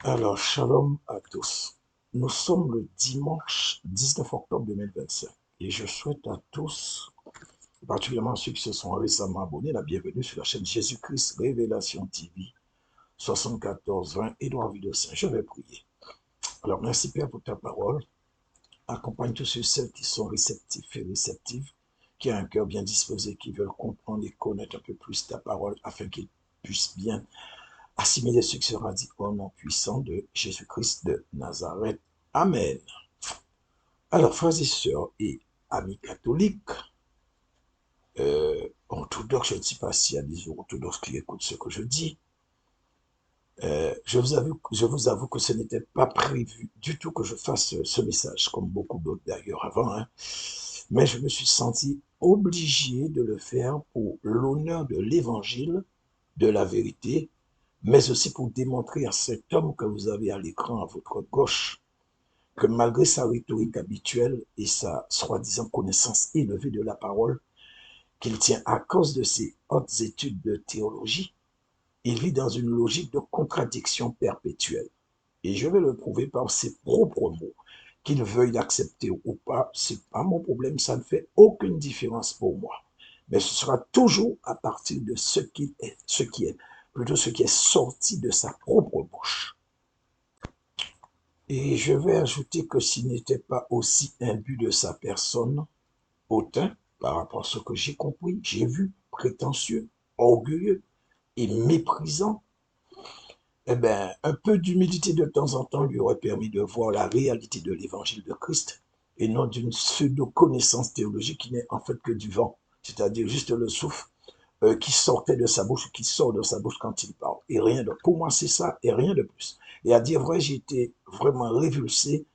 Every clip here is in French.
Alors, shalom à tous. Nous sommes le dimanche 19 octobre 2025 et je souhaite à tous, particulièrement à ceux qui se sont récemment abonnés, la bienvenue sur la chaîne Jésus-Christ Révélation TV 74-20 Édouard Vidocin. Je vais prier. Alors, merci Père pour ta parole. Accompagne tous ceux et celles qui sont réceptifs et réceptives, qui ont un cœur bien disposé, qui veulent comprendre et connaître un peu plus ta parole afin qu'ils puissent bien assimiler ce qui sera dit au nom puissant de Jésus-Christ de Nazareth. Amen. Alors, frères et sœurs et amis catholiques, orthodoxes, je ne sais pas s'il y a des orthodoxes qui écoutent ce que je dis, je vous avoue que ce n'était pas prévu du tout que je fasse ce message, comme beaucoup d'autres d'ailleurs avant, hein. Mais je me suis senti obligé de le faire pour l'honneur de l'évangile, de la vérité, mais aussi pour démontrer à cet homme que vous avez à l'écran à votre gauche que malgré sa rhétorique habituelle et sa soi-disant connaissance élevée de la parole, qu'il tient à cause de ses hautes études de théologie, il vit dans une logique de contradiction perpétuelle. Et je vais le prouver par ses propres mots. Qu'il veuille l'accepter ou pas, c'est pas mon problème, ça ne fait aucune différence pour moi. Mais ce sera toujours à partir de ce qui est sorti de sa propre bouche. Et je vais ajouter que s'il n'était pas aussi imbu de sa personne, hautain, par rapport à ce que j'ai compris, j'ai vu, prétentieux, orgueilleux et méprisant, eh bien, un peu d'humilité de temps en temps lui aurait permis de voir la réalité de l'évangile de Christ et non d'une pseudo-connaissance théologique qui n'est en fait que du vent, c'est-à-dire juste le souffle qui sortait de sa bouche, qui sort de sa bouche quand il parle. Et rien d'autre. Pour moi, c'est ça et rien de plus. Et à dire vrai, j'ai été vraiment révulsé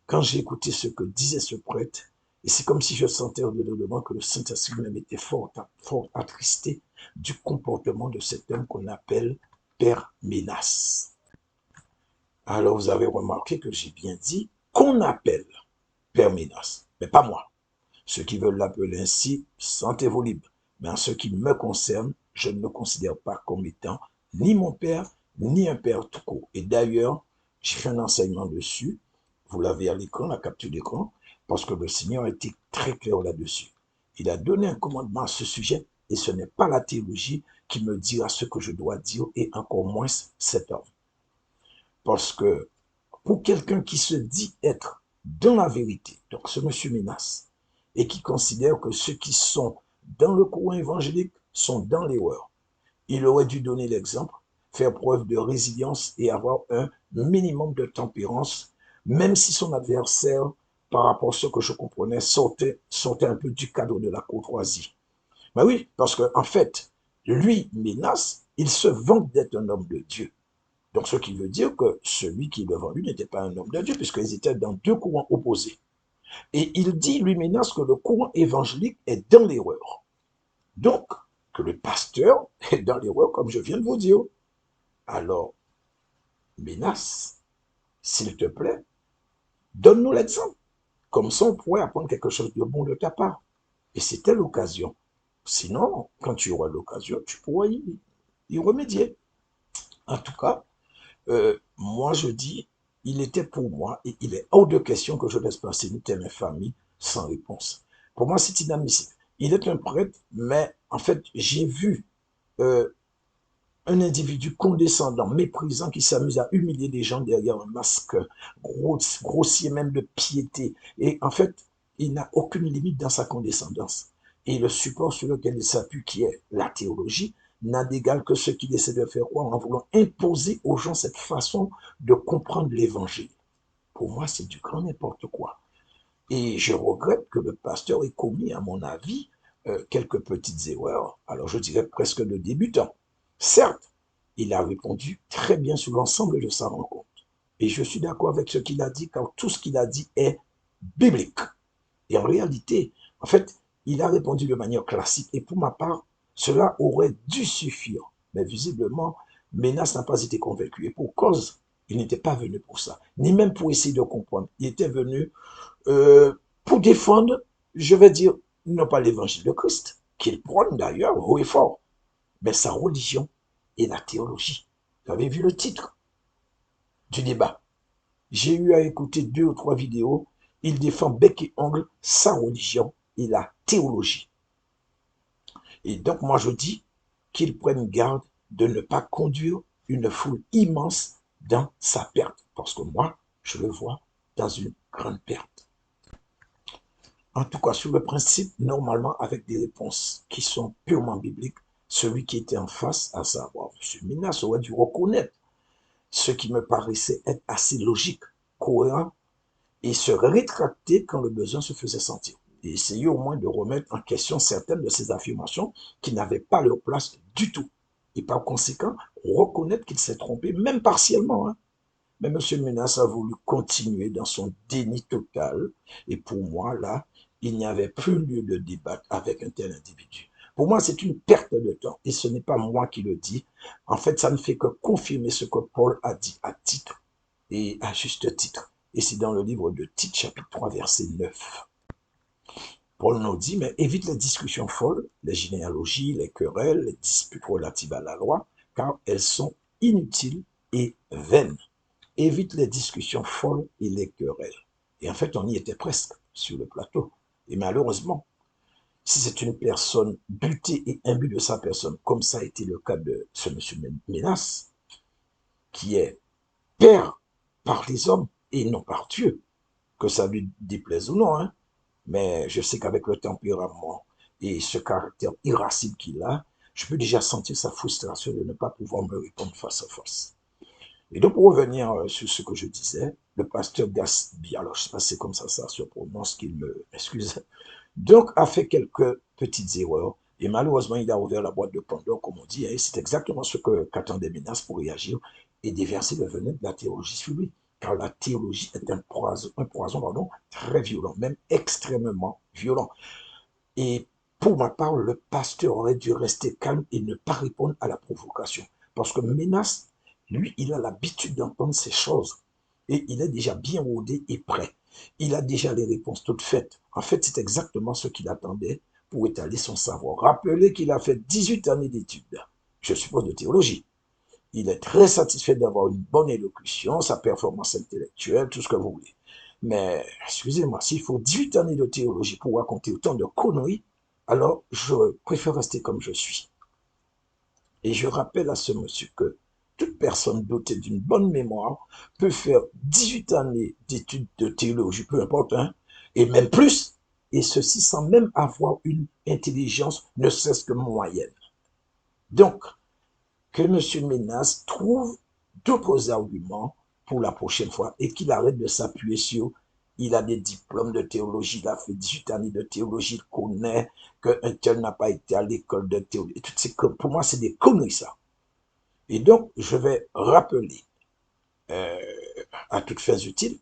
quand j'ai écouté ce que disait ce prêtre. Et c'est comme si je sentais au-dedans que le Saint-Esprit même était fort attristé du comportement de cet homme qu'on appelle Père Ménas. Alors vous avez remarqué que j'ai bien dit qu'on appelle Père Ménas, mais pas moi. Ceux qui veulent l'appeler ainsi, sentez-vous libre. Mais en ce qui me concerne, je ne le considère pas comme étant ni mon père, ni un père tout court. Et d'ailleurs, j'ai fait un enseignement dessus. Vous l'avez à l'écran, la capture d'écran, parce que le Seigneur a été très clair là-dessus. Il a donné un commandement à ce sujet, et ce n'est pas la théologie qui me dira ce que je dois dire, et encore moins cet homme. Parce que pour quelqu'un qui se dit être dans la vérité, donc ce monsieur Ménas, et qui considère que ceux qui sont dans le courant évangélique sont dans l'erreur, il aurait dû donner l'exemple, faire preuve de résilience et avoir un minimum de tempérance, même si son adversaire, par rapport à ce que je comprenais, sortait un peu du cadre de la courtoisie. Mais oui, parce qu'en fait, lui, Ménas, il se vante d'être un homme de Dieu. Donc, ce qui veut dire que celui qui est devant lui n'était pas un homme de Dieu, puisqu'ils étaient dans deux courants opposés. Et il dit, lui menace que le courant évangélique est dans l'erreur. Donc, que le pasteur est dans l'erreur, comme je viens de vous dire. Alors, menace, s'il te plaît, donne-nous l'exemple. Comme ça, on pourrait apprendre quelque chose de bon de ta part. Et c'était l'occasion. Sinon, quand tu auras l'occasion, tu pourras y remédier. En tout cas, moi je dis, il était pour moi et il est hors de question que je laisse passer une telle infamie sans réponse. Pour moi, c'est inadmissible. Il est un prêtre, mais en fait, j'ai vu euh, un individu condescendant, méprisant, qui s'amuse à humilier les gens derrière un masque grossier, même de piété. Et en fait, il n'a aucune limite dans sa condescendance. Et le support sur lequel il s'appuie, qui est la théologie, n'a d'égal que ce qu'il essaie de faire croire en voulant imposer aux gens cette façon de comprendre l'évangile. Pour moi, c'est du grand n'importe quoi. Et je regrette que le pasteur ait commis, à mon avis, quelques petites erreurs. Alors, je dirais presque de débutant. Certes, il a répondu très bien sur l'ensemble de sa rencontre. Et je suis d'accord avec ce qu'il a dit, car tout ce qu'il a dit est biblique. Et en réalité, en fait, il a répondu de manière classique. Et pour ma part, cela aurait dû suffire. Mais visiblement, Ménas n'a pas été convaincu. Et pour cause, il n'était pas venu pour ça, ni même pour essayer de comprendre. Il était venu pour défendre, je vais dire, non pas l'évangile de Christ, qu'il prône d'ailleurs haut et fort, mais sa religion et la théologie. Vous avez vu le titre. du débat. J'ai eu à écouter 2 ou 3 vidéos. Il défend bec et ongle sa religion et la théologie. Et donc, moi, je dis qu'il prenne garde de ne pas conduire une foule immense dans sa perte. Parce que moi, je le vois dans une grande perte. En tout cas, sur le principe, normalement, avec des réponses qui sont purement bibliques, celui qui était en face, à savoir M. Minas, aurait dû reconnaître ce qui me paraissait être assez logique, cohérent, et se rétracter quand le besoin se faisait sentir. Et essayer au moins de remettre en question certaines de ces affirmations qui n'avaient pas leur place du tout. Et par conséquent, reconnaître qu'il s'est trompé, même partiellement. Hein. Mais M. Menas a voulu continuer dans son déni total. Et pour moi, là, il n'y avait plus lieu de débattre avec un tel individu. Pour moi, c'est une perte de temps. Et ce n'est pas moi qui le dis. En fait, ça ne fait que confirmer ce que Paul a dit à titre et à juste titre. Et c'est dans le livre de Tite, chapitre 3, verset 9. Paul nous dit, mais évite les discussions folles, les généalogies, les querelles, les disputes relatives à la loi, car elles sont inutiles et vaines. Évite les discussions folles et les querelles. Et en fait, on y était presque sur le plateau. Et malheureusement, si c'est une personne butée et imbue de sa personne, comme ça a été le cas de ce monsieur Ménas, qui est père par les hommes et non par Dieu, que ça lui déplaise ou non, hein. Mais je sais qu'avec le tempérament et ce caractère irascible qu'il a, je peux déjà sentir sa frustration de ne pas pouvoir me répondre face à face. Et donc, pour revenir sur ce que je disais, le pasteur Gasby, alors je ne sais pas si c'est comme ça se prononce, qu'il me excuse, donc a fait quelques petites erreurs. Et malheureusement, il a ouvert la boîte de Pandore, comme on dit, et c'est exactement ce qu'attendait Ménas pour réagir et déverser le venin de la théologie sur lui. Car la théologie est un poison pardon, très violent, même extrêmement violent. Et pour ma part, le pasteur aurait dû rester calme et ne pas répondre à la provocation. Parce que Ménas, lui, il a l'habitude d'entendre ces choses. Et il est déjà bien rodé et prêt. Il a déjà les réponses toutes faites. En fait, c'est exactement ce qu'il attendait pour étaler son savoir. Rappelez qu'il a fait 18 années d'études, je suppose de théologie. Il est très satisfait d'avoir une bonne élocution, sa performance intellectuelle, tout ce que vous voulez. Mais, excusez-moi, s'il faut 18 années de théologie pour raconter autant de conneries, alors je préfère rester comme je suis. Et je rappelle à ce monsieur que toute personne dotée d'une bonne mémoire peut faire 18 années d'études de théologie, peu importe, hein, et même plus, et ceci sans même avoir une intelligence ne serait-ce que moyenne. Donc, que M. Ménas trouve d'autres arguments pour la prochaine fois et qu'il arrête de s'appuyer sur il a des diplômes de théologie, il a fait 18 années de théologie, il connaît qu'un tel n'a pas été à l'école de théologie. Pour moi, c'est des conneries, ça. Et donc, je vais rappeler euh, à toutes fins utiles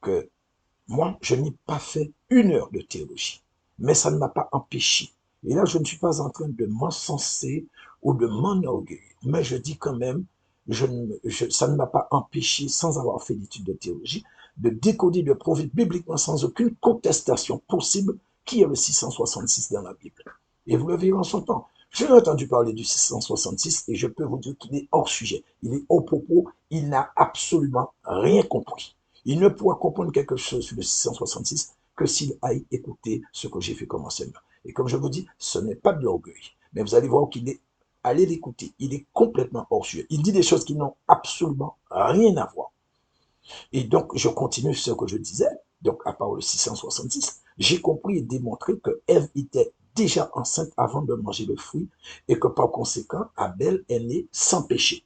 que moi, je n'ai pas fait 1 heure de théologie, mais ça ne m'a pas empêché. Et là, je ne suis pas en train de m'encenser ou de m'enorgueillir, mais je dis quand même, ça ne m'a pas empêché, sans avoir fait d'études de théologie, de décoder, de prouver bibliquement sans aucune contestation possible qui est le 666 dans la Bible. Et vous le verrez en son temps. J'ai entendu parler du 666 et je peux vous dire qu'il est hors sujet. Il est hors propos, il n'a absolument rien compris. Il ne pourra comprendre quelque chose sur le 666 que s'il aille écouter ce que j'ai fait comme enseignement. Et comme je vous dis, ce n'est pas de l'orgueil. Mais vous allez voir qu'il est, allez l'écouter, il est complètement hors sujet. Il dit des choses qui n'ont absolument rien à voir. Et donc, je continue ce que je disais. Donc, à part le 666, j'ai compris et démontré que Ève était déjà enceinte avant de manger le fruit et que par conséquent, Abel est né sans péché.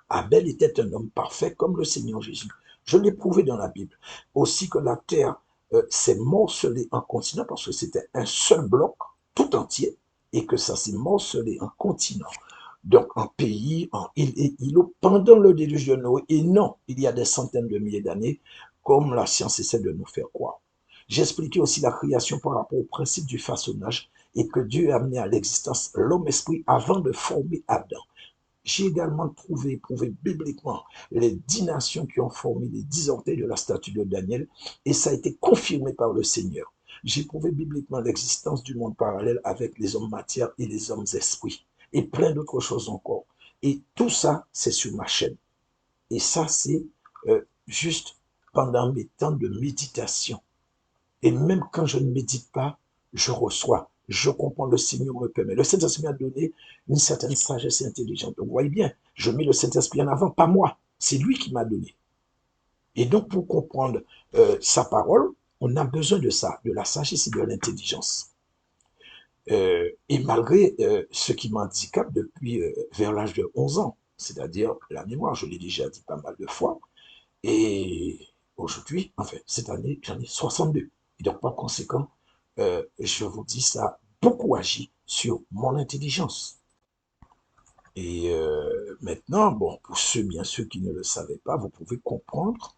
Abel était un homme parfait comme le Seigneur Jésus. Je l'ai prouvé dans la Bible. Aussi que la terre s'est morcelée en continent parce que c'était un seul bloc tout entier et que ça s'est morcelé en continent. Donc en pays, en île et îlot pendant le déluge de Noé. Et non, il y a des centaines de milliers d'années comme la science essaie de nous faire croire. J'ai expliqué aussi la création par rapport au principe du façonnage et que Dieu a amené à l'existence l'homme-esprit avant de former Adam. J'ai également prouvé bibliquement les 10 nations qui ont formé les 10 orteils de la statue de Daniel, et ça a été confirmé par le Seigneur. J'ai prouvé bibliquement l'existence du monde parallèle avec les hommes matière et les hommes esprits, et plein d'autres choses encore. Et tout ça, c'est sur ma chaîne. Et ça, c'est juste pendant mes temps de méditation. Et même quand je ne médite pas, je reçois. Je comprends, le Seigneur me permet. Le Saint-Esprit m'a donné une certaine sagesse et intelligence. Donc, vous voyez bien, je mets le Saint-Esprit en avant, pas moi. C'est lui qui m'a donné. Et donc, pour comprendre sa parole, on a besoin de ça, de la sagesse et de l'intelligence. Et malgré ce qui m'handicape depuis vers l'âge de 11 ans, c'est-à-dire la mémoire, je l'ai déjà dit pas mal de fois, et aujourd'hui, enfin, cette année, j'en ai 62. Et donc, par conséquent, je vous dis, ça a beaucoup agi sur mon intelligence. Et maintenant, bon, pour ceux, bien sûr, qui ne le savaient pas, vous pouvez comprendre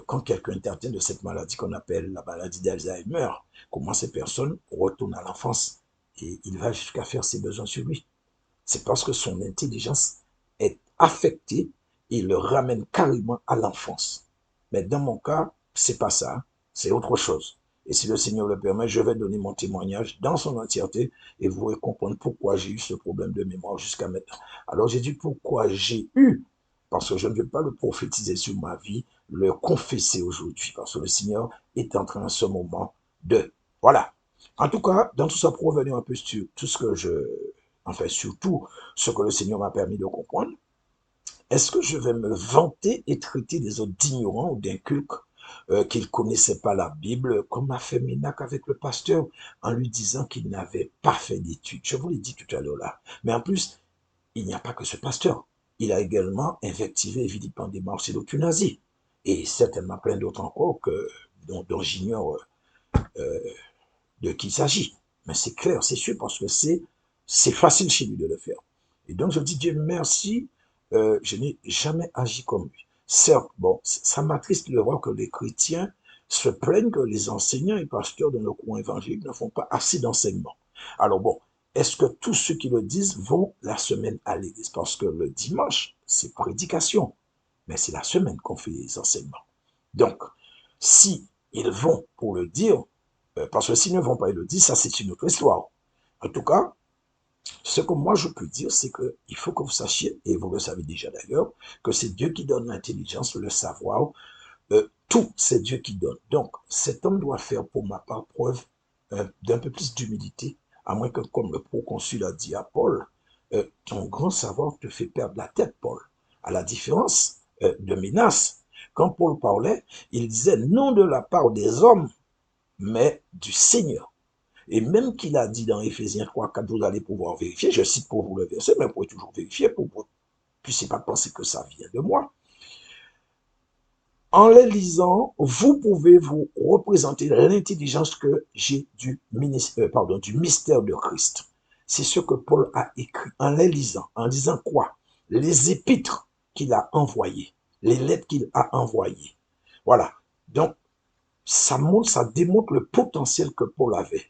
quand quelqu'un est atteint de cette maladie qu'on appelle la maladie d'Alzheimer, comment ces personnes retournent à l'enfance et il va jusqu'à faire ses besoins sur lui. C'est parce que son intelligence est affectée et il le ramène carrément à l'enfance. Mais dans mon cas, c'est pas ça, c'est autre chose. Et si le Seigneur le permet, je vais donner mon témoignage dans son entièreté et vous pourrez comprendre pourquoi j'ai eu ce problème de mémoire jusqu'à maintenant. Alors j'ai dit pourquoi j'ai eu, parce que je ne veux pas le prophétiser sur ma vie, le confesser aujourd'hui, parce que le Seigneur est en train en ce moment de... Voilà. En tout cas, dans tout ça, pour revenir un peu sur tout ce que enfin surtout ce que le Seigneur m'a permis de comprendre, est-ce que je vais me vanter et traiter les autres d'ignorants ou d'incultes qui ne connaissaient pas la Bible, comme a fait Minac avec le pasteur, en lui disant qu'il n'avait pas fait d'études. Je vous l'ai dit tout à l'heure là. Mais en plus, il n'y a pas que ce pasteur. Il a également invectivé et vilipendé Marcelo Tunasi. Et certainement plein d'autres encore dont j'ignore de qui il s'agit. Mais c'est clair, c'est sûr, parce que c'est facile chez lui de le faire. Et donc je dis Dieu merci, je n'ai jamais agi comme lui. Certes, bon, ça m'attriste de voir que les chrétiens se plaignent que les enseignants et pasteurs dans le courant évangélique ne font pas assez d'enseignements. Alors bon, est-ce que tous ceux qui le disent vont la semaine à l'église? Parce que le dimanche, c'est prédication, mais c'est la semaine qu'on fait les enseignements. Donc, si ils vont pour le dire, parce que s'ils ne vont pas le dire, ça c'est une autre histoire. En tout cas, ce que moi je peux dire, c'est qu'il faut que vous sachiez, et vous le savez déjà d'ailleurs, que c'est Dieu qui donne l'intelligence, le savoir, tout c'est Dieu qui donne. Donc, cet homme doit faire pour ma part preuve d'un peu plus d'humilité, à moins que, comme le proconsul a dit à Paul, ton grand savoir te fait perdre la tête, Paul. À la différence de Minas, quand Paul parlait, il disait non de la part des hommes, mais du Seigneur. Et même qu'il a dit dans Éphésiens 3, 4, vous allez pouvoir vérifier, je cite pour vous le verset, mais vous pouvez toujours vérifier pour que vous ne puissiez pas penser que ça vient de moi. En les lisant, vous pouvez vous représenter l'intelligence que j'ai du mystère de Christ. C'est ce que Paul a écrit en les lisant. En disant quoi? Les épîtres qu'il a envoyées, les lettres qu'il a envoyées. Voilà. Donc, ça démontre le potentiel que Paul avait.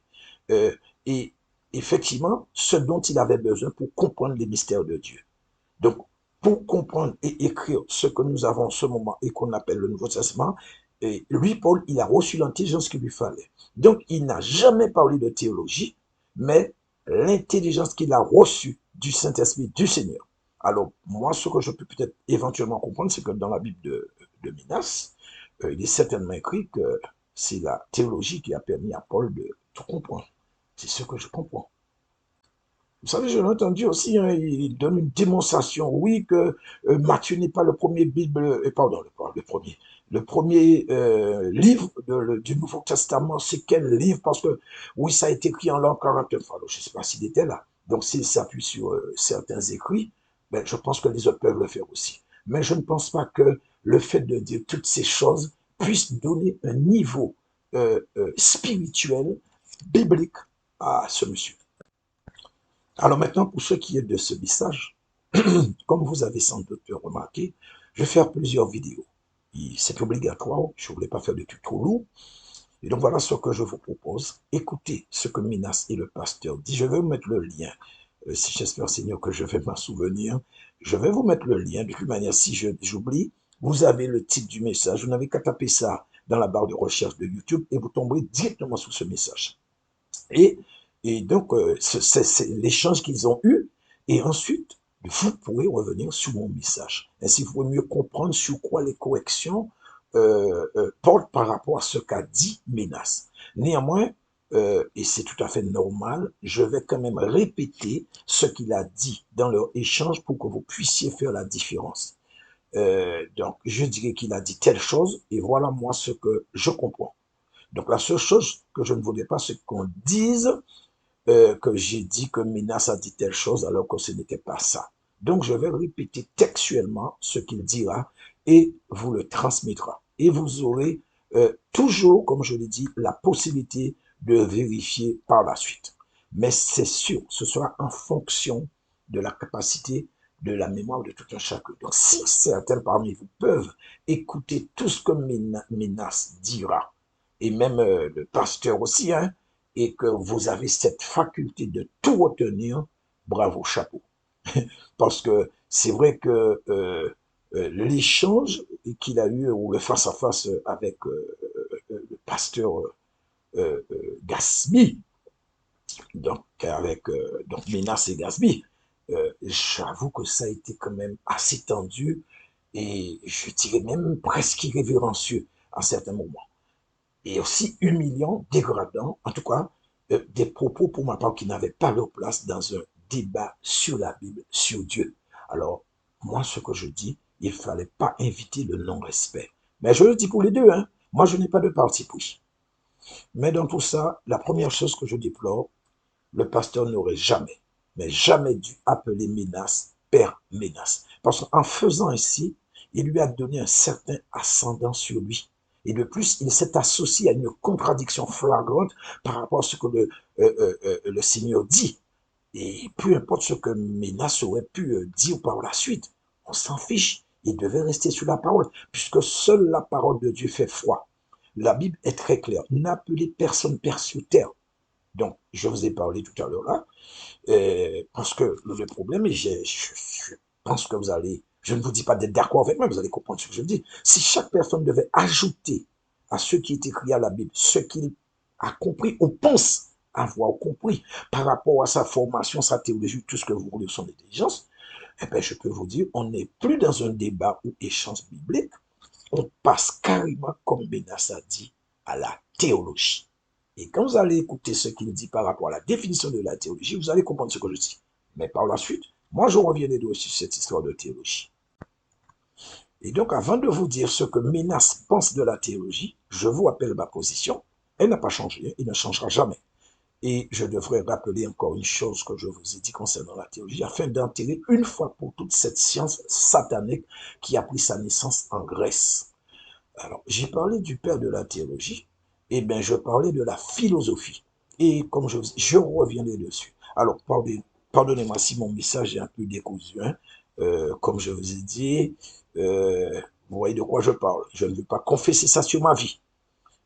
Et effectivement, ce dont il avait besoin pour comprendre les mystères de Dieu. Donc, pour comprendre et écrire ce que nous avons en ce moment et qu'on appelle le Nouveau Testament, et lui, Paul, il a reçu l'intelligence qu'il lui fallait. Donc, il n'a jamais parlé de théologie, mais l'intelligence qu'il a reçue du Saint-Esprit, du Seigneur. Alors, moi, ce que je peux peut-être éventuellement comprendre, c'est que dans la Bible de Minas, il est certainement écrit que c'est la théologie qui a permis à Paul de tout comprendre. C'est ce que je comprends. Vous savez, j'ai entendu aussi, hein, il donne une démonstration, oui, que Matthieu n'est pas le premier Bible, pardon, le premier livre du Nouveau Testament, c'est quel livre? Parce que, oui, ça a été écrit en langue 49, alors je ne sais pas s'il était là. Donc, s'il s'appuie sur certains écrits, ben, je pense que les autres peuvent le faire aussi. Mais je ne pense pas que le fait de dire toutes ces choses puisse donner un niveau spirituel, biblique à ce monsieur. Alors maintenant, pour ce qui est de ce message, comme vous avez sans doute remarqué, je vais faire plusieurs vidéos. C'est obligatoire, je ne voulais pas faire de trucs trop lourds. Et donc voilà ce que je vous propose. Écoutez ce que Minas et le pasteur dit. Je vais vous mettre le lien. Si j'espère, Seigneur, que je vais m'en souvenir. Je vais vous mettre le lien. De toute manière, si j'oublie, vous avez le titre du message. Vous n'avez qu'à taper ça dans la barre de recherche de YouTube et vous tomberez directement sur ce message. Et, et donc, c'est l'échange qu'ils ont eu. Et ensuite, vous pourrez revenir sur mon message. Ainsi, vous pourrez mieux comprendre sur quoi les corrections portent par rapport à ce qu'a dit Menas. Néanmoins, et c'est tout à fait normal, je vais quand même répéter ce qu'il a dit dans leur échange pour que vous puissiez faire la différence. Donc, je dirais qu'il a dit telle chose, et voilà moi ce que je comprends. Donc, la seule chose que je ne voudrais pas, c'est qu'on dise que j'ai dit que Minas a dit telle chose alors que ce n'était pas ça. Donc, je vais répéter textuellement ce qu'il dira et vous le transmettra. Et vous aurez toujours, comme je l'ai dit, la possibilité de vérifier par la suite. Mais c'est sûr, ce sera en fonction de la capacité de la mémoire de tout un chacun. Donc, si certains parmi vous peuvent écouter tout ce que Minas dira, et même le pasteur aussi, hein, et que vous avez cette faculté de tout retenir, bravo, chapeau. Parce que c'est vrai que l'échange qu'il a eu, ou le face-à-face avec le pasteur Gasby, donc avec donc Minas et Gasby, j'avoue que ça a été quand même assez tendu et je dirais même presque irrévérencieux à certains moments. Et aussi humiliant, dégradant, en tout cas, des propos pour ma part qui n'avaient pas leur place dans un débat sur la Bible, sur Dieu. Alors, moi, ce que je dis, il ne fallait pas inviter le non-respect. Mais je le dis pour les deux, hein. Moi, je n'ai pas de parti pris. Mais dans tout ça, la première chose que je déplore, le pasteur n'aurait jamais, mais jamais dû appeler Ménas Père Ménas. Parce qu'en faisant ainsi, il lui a donné un certain ascendant sur lui. Et de plus, il s'est associé à une contradiction flagrante par rapport à ce que le Seigneur dit. Et peu importe ce que Ménas aurait pu dire par la suite, on s'en fiche. Il devait rester sur la parole, puisque seule la parole de Dieu fait foi. La Bible est très claire. N'appelez personne Père sur terre. Donc, je vous ai parlé tout à l'heure là, parce que le problème, et je pense que vous allez, je ne vous dis pas d'être d'accord avec moi, vous allez comprendre ce que je dis. Si chaque personne devait ajouter à ce qui est écrit à la Bible, ce qu'il a compris ou pense avoir compris par rapport à sa formation, sa théologie, tout ce que vous voulez, son intelligence, eh bien, je peux vous dire, on n'est plus dans un débat ou échange biblique, on passe carrément, comme Benas a dit, à la théologie. Et quand vous allez écouter ce qu'il dit par rapport à la définition de la théologie, vous allez comprendre ce que je dis. Mais par la suite, moi, je reviendrai sur cette histoire de théologie. Et donc, avant de vous dire ce que Ménas pense de la théologie, je vous rappelle ma position. Elle n'a pas changé, elle ne changera jamais. Et je devrais rappeler encore une chose que je vous ai dit concernant la théologie, afin d'enterrer une fois pour toutes cette science satanique qui a pris sa naissance en Grèce. Alors, j'ai parlé du père de la théologie, et bien je parlais de la philosophie. Et comme je reviendrai dessus. Alors, pardonnez-moi si mon message est un peu décousu, hein. Comme je vous ai dit, vous voyez de quoi je parle. Je ne veux pas confesser ça sur ma vie,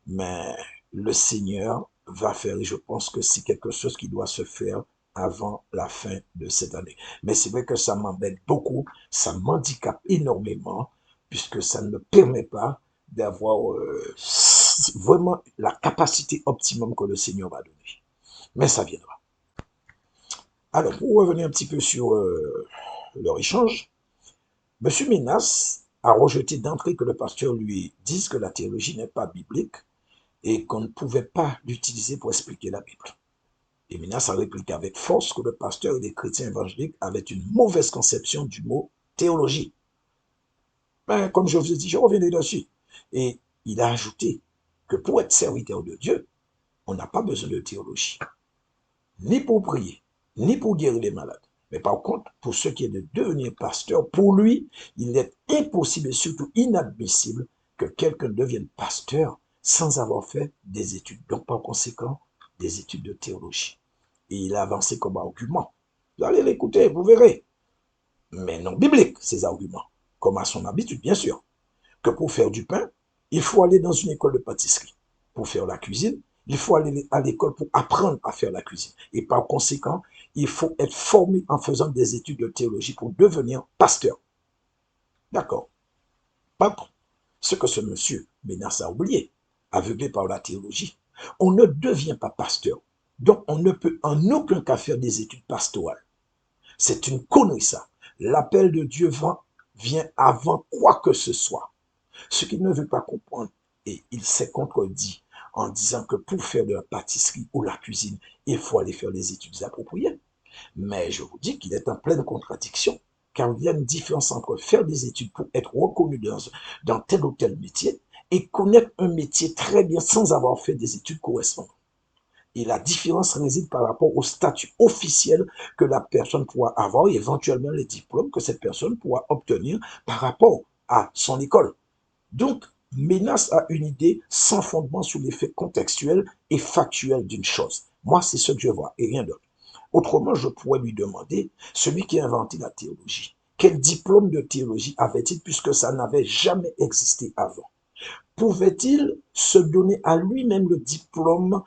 mais le Seigneur va faire, et je pense que c'est quelque chose qui doit se faire avant la fin de cette année. Mais c'est vrai que ça m'embête beaucoup, ça m'handicape énormément, puisque ça ne me permet pas d'avoir vraiment la capacité optimum que le Seigneur m'a donnée. Mais ça viendra. Alors, pour revenir un petit peu sur leur échange, M. Ménas a rejeté d'entrée que le pasteur lui dise que la théologie n'est pas biblique et qu'on ne pouvait pas l'utiliser pour expliquer la Bible. Et Minas a répliqué avec force que le pasteur et les chrétiens évangéliques avaient une mauvaise conception du mot théologie. Ben, comme je vous ai dit, je reviendrai dessus. Et il a ajouté que pour être serviteur de Dieu, on n'a pas besoin de théologie, ni pour prier, ni pour guérir les malades. Mais par contre, pour ce qui est de devenir pasteur, pour lui, il est impossible et surtout inadmissible que quelqu'un devienne pasteur sans avoir fait des études. Donc, par conséquent, des études de théologie. Et il a avancé comme argument. Vous allez l'écouter, vous verrez. Mais non biblique, ces arguments. Comme à son habitude, bien sûr. Que pour faire du pain, il faut aller dans une école de pâtisserie. Pour faire la cuisine, il faut aller à l'école pour apprendre à faire la cuisine. Et par conséquent, il faut être formé en faisant des études de théologie pour devenir pasteur. D'accord. Par contre, ce que ce monsieur Ménas a oublié, aveuglé par la théologie, on ne devient pas pasteur. Donc, on ne peut en aucun cas faire des études pastorales. C'est une connerie, ça. L'appel de Dieu vient avant quoi que ce soit. Ce qu'il ne veut pas comprendre, et il s'est contredit en disant que pour faire de la pâtisserie ou la cuisine, il faut aller faire les études appropriées. Mais je vous dis qu'il est en pleine contradiction, car il y a une différence entre faire des études pour être reconnu dans tel ou tel métier et connaître un métier très bien sans avoir fait des études correspondantes. Et la différence réside par rapport au statut officiel que la personne pourra avoir et éventuellement les diplômes que cette personne pourra obtenir par rapport à son école. Donc, Menace a une idée sans fondement sur l'effet contextuel et factuel d'une chose. Moi, c'est ce que je vois et rien d'autre. Autrement, je pourrais lui demander, celui qui a inventé la théologie, quel diplôme de théologie avait-il puisque ça n'avait jamais existé avant? Pouvait-il se donner à lui-même le diplôme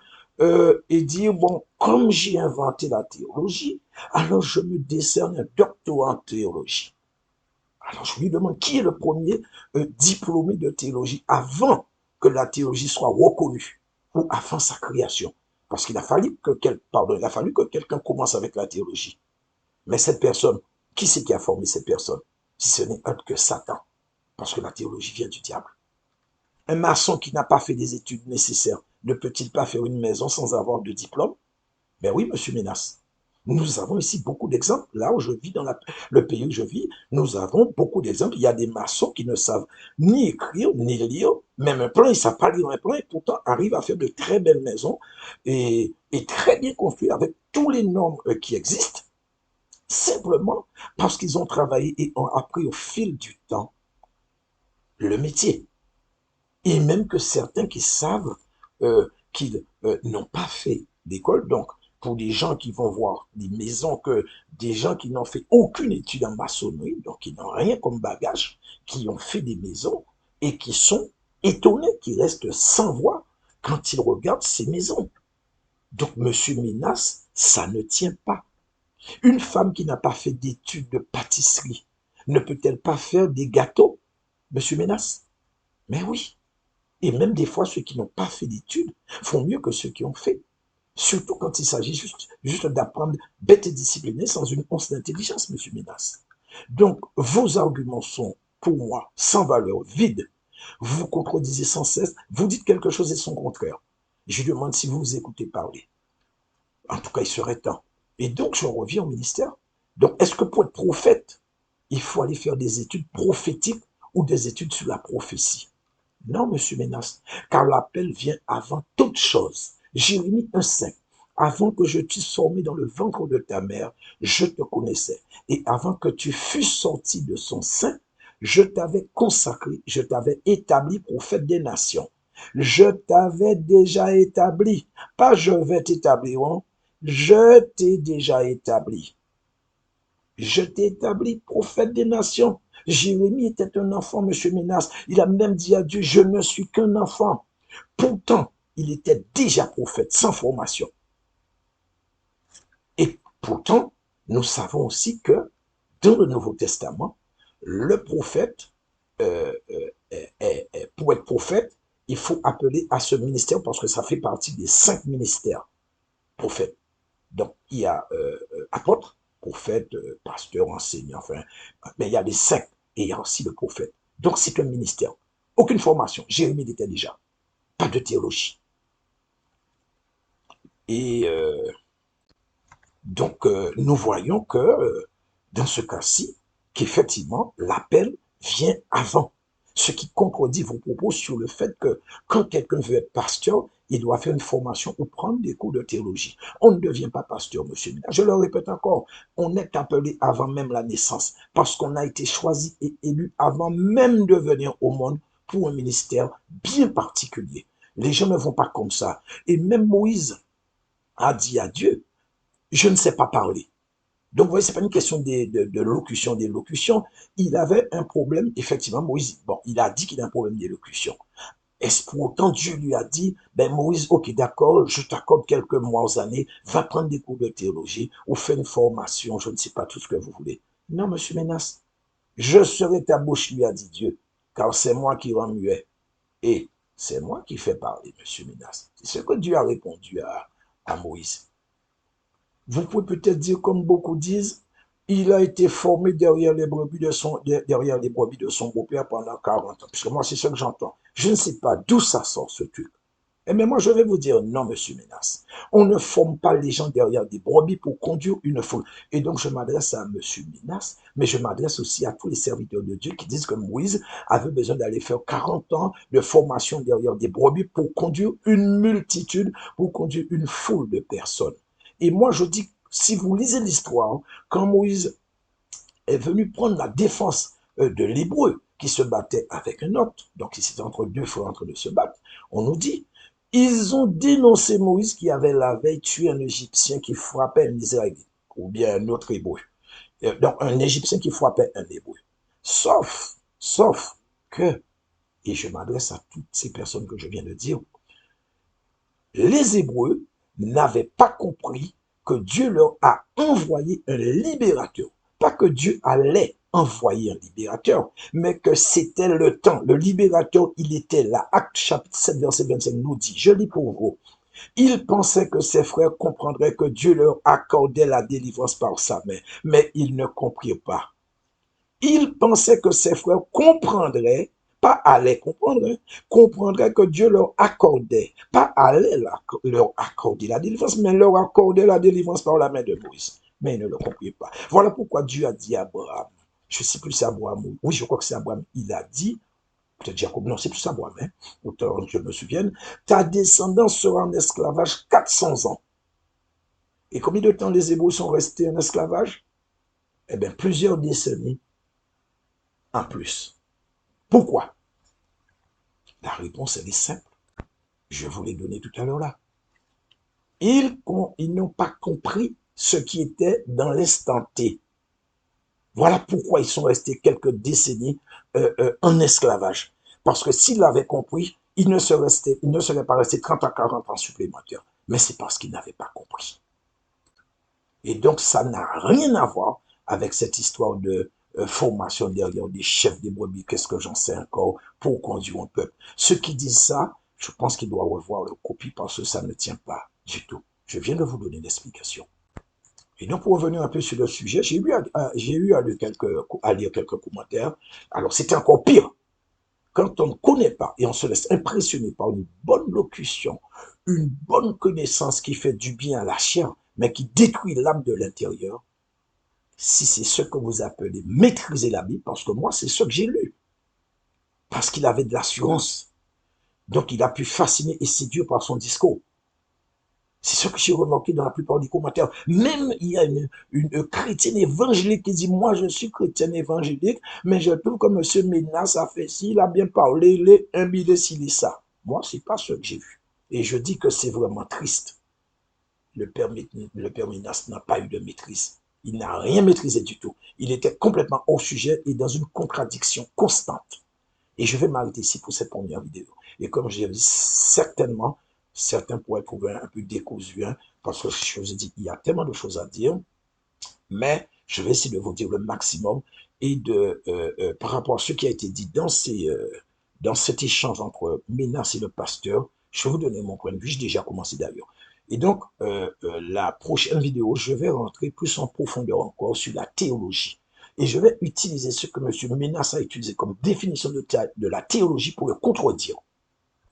et dire, bon, comme j'ai inventé la théologie, alors je me décerne un doctorat en théologie. Alors je lui demande qui est le premier diplômé de théologie avant que la théologie soit reconnue ou avant sa création. Parce qu'il a fallu que quelqu'un commence avec la théologie. Mais cette personne, qui c'est qui a formé cette personne? Si ce n'est autre que Satan. Parce que la théologie vient du diable. Un maçon qui n'a pas fait des études nécessaires ne peut-il pas faire une maison sans avoir de diplôme? Ben oui, monsieur Ménas. Nous avons ici beaucoup d'exemples. Là où je vis, le pays où je vis, nous avons beaucoup d'exemples. Il y a des maçons qui ne savent ni écrire, ni lire. Même un plan, ils ne savent pas lire un plan et pourtant arrivent à faire de très belles maisons et très bien construites avec tous les normes qui existent, simplement parce qu'ils ont travaillé et ont appris au fil du temps le métier. Et même que certains qui savent qu'ils n'ont pas fait d'école, donc pour des gens qui vont voir des maisons, que des gens qui n'ont fait aucune étude en maçonnerie, donc qui n'ont rien comme bagage, qui ont fait des maisons et qui sont étonnés, qui restent sans voix quand ils regardent ces maisons. Donc, monsieur Ménas, ça ne tient pas. Une femme qui n'a pas fait d'études de pâtisserie ne peut-elle pas faire des gâteaux, monsieur Ménas? Mais oui. Et même des fois, ceux qui n'ont pas fait d'études font mieux que ceux qui ont fait. Surtout quand il s'agit juste d'apprendre bête et discipliné sans une once d'intelligence, monsieur Ménas. Donc, vos arguments sont, pour moi, sans valeur, vides. Vous contredisez sans cesse, vous dites quelque chose et son contraire. Je demande si vous vous écoutez parler. En tout cas, il serait temps. Et donc, je reviens au ministère. Donc, est-ce que pour être prophète, il faut aller faire des études prophétiques ou des études sur la prophétie? Non, monsieur Ménas, car l'appel vient avant toute chose. Jérémie 1,5. Avant que je t'eusse formé dans le ventre de ta mère, je te connaissais. Et avant que tu fusses sorti de son sein, je t'avais consacré, je t'avais établi prophète des nations. Je t'avais déjà établi. Pas je vais t'établir, hein. Je t'ai déjà établi. Je t'ai établi prophète des nations. Jérémie était un enfant, monsieur Ménas. Il a même dit à Dieu, je ne suis qu'un enfant. Pourtant, il était déjà prophète, sans formation. Et pourtant, nous savons aussi que dans le Nouveau Testament, le prophète, pour être prophète, il faut appeler à ce ministère parce que ça fait partie des 5 ministères prophètes. Donc, il y a apôtre, prophète, pasteur, enseignant, enfin, mais il y a les 5 et il y a aussi le prophète. Donc, c'est un ministère. Aucune formation. Jérémie l'était déjà. Pas de théologie. Et donc, nous voyons que dans ce cas-ci, qu'effectivement, l'appel vient avant. Ce qui contredit vos propos sur le fait que quand quelqu'un veut être pasteur, il doit faire une formation ou prendre des cours de théologie. On ne devient pas pasteur, monsieur. Je le répète encore, on est appelé avant même la naissance, parce qu'on a été choisi et élu avant même de venir au monde pour un ministère bien particulier. Les gens ne vont pas comme ça. Et même Moïse a dit à Dieu, je ne sais pas parler. Donc, vous voyez, ce n'est pas une question de locution, d'élocution. Il avait un problème, effectivement, Moïse. Bon, il a dit qu'il a un problème d'élocution. Est-ce pour autant Dieu lui a dit, ben Moïse, ok, d'accord, je t'accorde quelques mois aux années, va prendre des cours de théologie ou fais une formation, je ne sais pas tout ce que vous voulez. Non, monsieur Ménas, je serai ta bouche, lui a dit Dieu, car c'est moi qui rends muet. Et c'est moi qui fais parler, monsieur Ménas. C'est ce que Dieu a répondu à Moïse. Vous pouvez peut-être dire, comme beaucoup disent, il a été formé derrière les brebis de son beau-père pendant 40 ans. Puisque moi, c'est ce que j'entends. Je ne sais pas d'où ça sort, ce truc. Eh bien, moi, je vais vous dire non, monsieur Ménas. On ne forme pas les gens derrière des brebis pour conduire une foule. Et donc, je m'adresse à monsieur Ménas, mais je m'adresse aussi à tous les serviteurs de Dieu qui disent que Moïse avait besoin d'aller faire 40 ans de formation derrière des brebis pour conduire une multitude, pour conduire une foule de personnes. Et moi, je dis, si vous lisez l'histoire, quand Moïse est venu prendre la défense de l'hébreu qui se battait avec un autre, donc c'était entre deux frères en train de se battre, on nous dit, ils ont dénoncé Moïse qui avait la veille tué un Égyptien qui frappait un Israélite, ou bien un autre hébreu. Donc un Égyptien qui frappait un hébreu. Sauf que, et je m'adresse à toutes ces personnes que je viens de dire, les Hébreux n'avaient pas compris que Dieu leur a envoyé un libérateur. Pas que Dieu allait envoyer un libérateur, mais que c'était le temps. Le libérateur, il était là. Acte chapitre 7, verset 25 nous dit, je lis pour vous, ils pensaient que ses frères comprendraient que Dieu leur accordait la délivrance par sa main, mais ils ne comprirent pas. Ils pensaient que ses frères comprendraient, pas allaient comprendre, hein, comprendraient que Dieu leur accordait, pas allait leur accorder la délivrance, mais leur accordait la délivrance par la main de Moïse. Mais ils ne le comprirent pas. Voilà pourquoi Dieu a dit à Abraham, je ne sais plus si c'est Abraham, oui, je crois que c'est Abraham, il a dit, peut-être Jacob, non, c'est plus Abraham, hein, autant que je me souvienne, ta descendance sera en esclavage 400 ans. Et combien de temps les Hébreux sont restés en esclavage? Eh bien, plusieurs décennies en plus. Pourquoi? La réponse, elle est simple. Je vous l'ai donnée tout à l'heure là. Ils n'ont pas compris ce qui était dans l'instant T. Voilà pourquoi ils sont restés quelques décennies en esclavage. Parce que s'ils l'avaient compris, ils ne seraient pas restés 30 à 40 ans supplémentaires. Mais c'est parce qu'ils n'avaient pas compris. Et donc, ça n'a rien à voir avec cette histoire de formation derrière des chefs des brebis, qu'est-ce que j'en sais encore, pour conduire un peuple. Ceux qui disent ça, je pense qu'ils doivent revoir leur copie parce que ça ne tient pas du tout. Je viens de vous donner l'explication. Et donc, pour revenir un peu sur le sujet, j'ai eu à lire quelques commentaires. Alors, c'était encore pire. Quand on ne connaît pas et on se laisse impressionner par une bonne locution, une bonne connaissance qui fait du bien à la chair, mais qui détruit l'âme de l'intérieur, si c'est ce que vous appelez maîtriser la Bible, parce que moi, c'est ce que j'ai lu, parce qu'il avait de l'assurance. Donc, il a pu fasciner et séduire par son discours. C'est ce que j'ai remarqué dans la plupart des commentaires. Même, il y a une chrétienne évangélique qui dit, moi, je suis chrétienne évangélique, mais je trouve que M. Ménas a fait ci, il a bien parlé, il est humble, s'il est ça. Moi, c'est pas ce que j'ai vu. Et je dis que c'est vraiment triste. Le père Ménas n'a pas eu de maîtrise. Il n'a rien maîtrisé du tout. Il était complètement hors sujet et dans une contradiction constante. Et je vais m'arrêter ici pour cette première vidéo. Et comme je l'ai dit, certainement, certains pourraient trouver un peu décousu, hein, parce que je vous ai dit, il y a tellement de choses à dire, mais je vais essayer de vous dire le maximum et par rapport à ce qui a été dit dans cet échange entre Ménas et le pasteur, je vais vous donner mon point de vue, j'ai déjà commencé d'ailleurs. Et donc, la prochaine vidéo, je vais rentrer plus en profondeur encore sur la théologie. Et je vais utiliser ce que M. Ménas a utilisé comme définition de la théologie pour le contredire.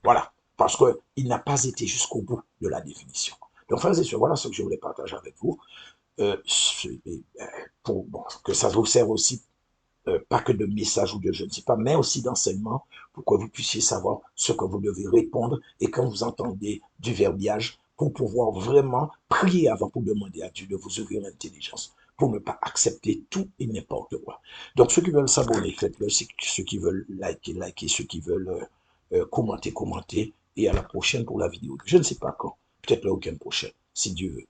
Voilà, parce qu'il n'a pas été jusqu'au bout de la définition. Donc, frères et sœurs, voilà ce que je voulais partager avec vous. Pour que ça vous serve aussi, pas que de message ou de je ne sais pas, mais aussi d'enseignement, pour que vous puissiez savoir ce que vous devez répondre et quand vous entendez du verbiage, pour pouvoir vraiment prier avant pour demander à Dieu de vous ouvrir l'intelligence, pour ne pas accepter tout et n'importe quoi. Donc, ceux qui veulent s'abonner, faites-le. Ceux qui veulent liker, liker. Ceux qui veulent commenter, commenter. Et à la prochaine pour la vidéo. Je ne sais pas quand. Peut-être le week-end prochain, si Dieu veut.